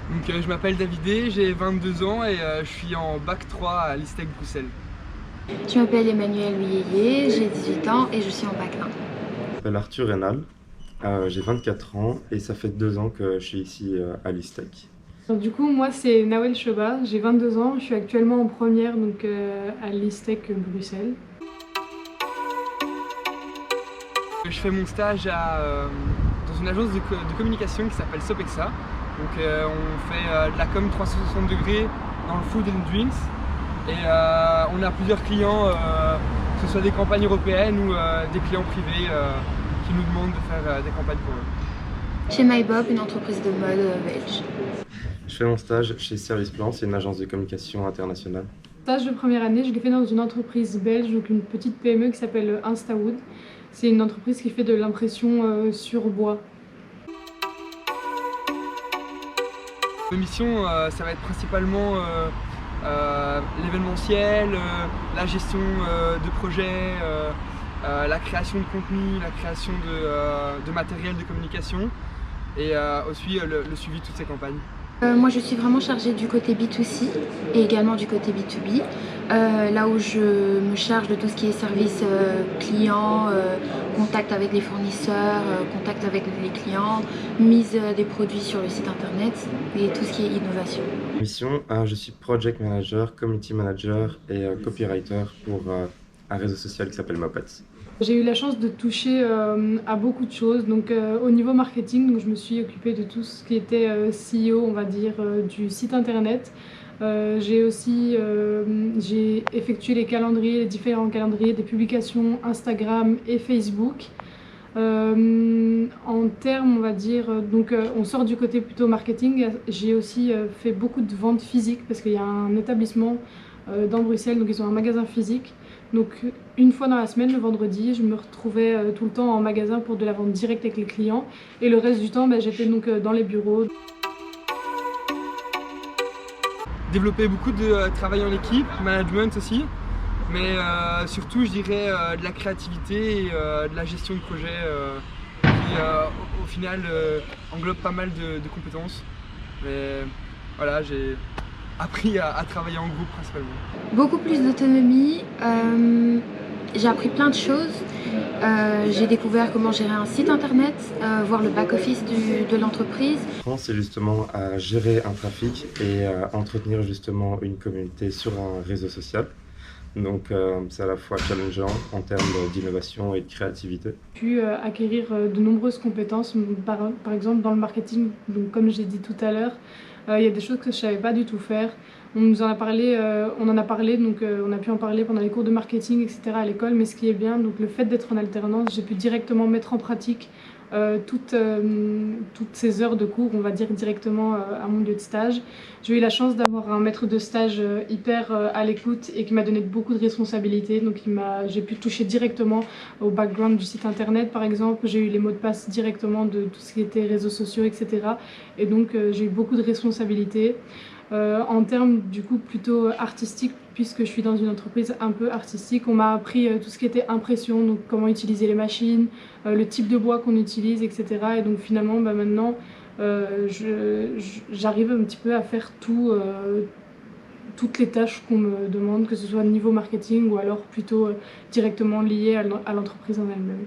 Je m'appelle Davidé, j'ai 22 ans et je suis en bac 3 à l'ISTEC Bruxelles. Je m'appelle Emmanuelle Huyeye, j'ai 18 ans et je suis en bac 1. Je m'appelle Arthur Reynal, j'ai 24 ans et ça fait 2 ans que je suis ici à l'ISTEC. Du coup, moi c'est Nawel Choba, j'ai 22 ans, je suis actuellement en première à l'ISTEC Bruxelles. Je fais mon stage dans une agence de communication qui s'appelle Sopexa. On fait de la com 360 degrés dans le food and drinks. Et on a plusieurs clients, que ce soit des campagnes européennes ou des clients privés qui nous demandent de faire des campagnes pour eux. Chez MyBob, une entreprise de mode belge. Je fais mon stage chez Service Plan, c'est une agence de communication internationale. Stage de première année, je l'ai fait dans une entreprise belge, donc une petite PME qui s'appelle Instawood. C'est une entreprise qui fait de l'impression sur bois. Nos missions, ça va être principalement l'événementiel, la gestion de projets, la création de contenu, la création de matériel de communication et aussi le suivi de toutes ces campagnes. Moi je suis vraiment chargée du côté B2C et également du côté B2B, là où je me charge de tout ce qui est service client, contact avec les fournisseurs, contact avec les clients, mise des produits sur le site internet et tout ce qui est innovation. Mission, je suis project manager, community manager et copywriter pour un réseau social qui s'appelle Muppets. J'ai eu la chance de toucher à beaucoup de choses. Au niveau marketing, je me suis occupée de tout ce qui était CEO, on va dire, du site internet. J'ai effectué les différents calendriers des publications Instagram et Facebook. En termes, on va dire, on sort du côté plutôt marketing. J'ai aussi fait beaucoup de ventes physiques parce qu'il y a un établissement dans Bruxelles, donc ils ont un magasin physique. Donc une fois dans la semaine, le vendredi, je me retrouvais tout le temps en magasin pour de la vente directe avec les clients. Et le reste du temps, j'étais dans les bureaux. Développer beaucoup de travail en équipe, management aussi, mais surtout je dirais de la créativité et de la gestion de projet qui au final englobe pas mal de compétences. Mais voilà, j'ai appris à travailler en groupe principalement. Beaucoup plus d'autonomie, j'ai appris plein de choses. J'ai découvert comment gérer un site internet, voir le back-office de l'entreprise. C'est justement à gérer un trafic et à entretenir justement une communauté sur un réseau social. Donc c'est à la fois challengeant en termes d'innovation et de créativité. J'ai pu acquérir de nombreuses compétences, par exemple dans le marketing, donc comme j'ai dit tout à l'heure, il y a des choses que je ne savais pas du tout faire. On en a parlé, on a pu en parler pendant les cours de marketing, etc. à l'école, mais ce qui est bien, le fait d'être en alternance, j'ai pu directement mettre en pratique toutes ces heures de cours, on va dire directement à mon lieu de stage. J'ai eu la chance d'avoir un maître de stage hyper à l'écoute et qui m'a donné beaucoup de responsabilités. J'ai pu toucher directement au background du site internet par exemple. J'ai eu les mots de passe directement de tout ce qui était réseaux sociaux, etc. Et donc j'ai eu beaucoup de responsabilités. En termes du coup plutôt artistique, puisque je suis dans une entreprise un peu artistique, on m'a appris tout ce qui était impression, donc comment utiliser les machines, le type de bois qu'on utilise, etc. Et donc finalement maintenant j'arrive un petit peu à faire toutes les tâches qu'on me demande, que ce soit au niveau marketing ou alors plutôt directement liées à l'entreprise en elle-même.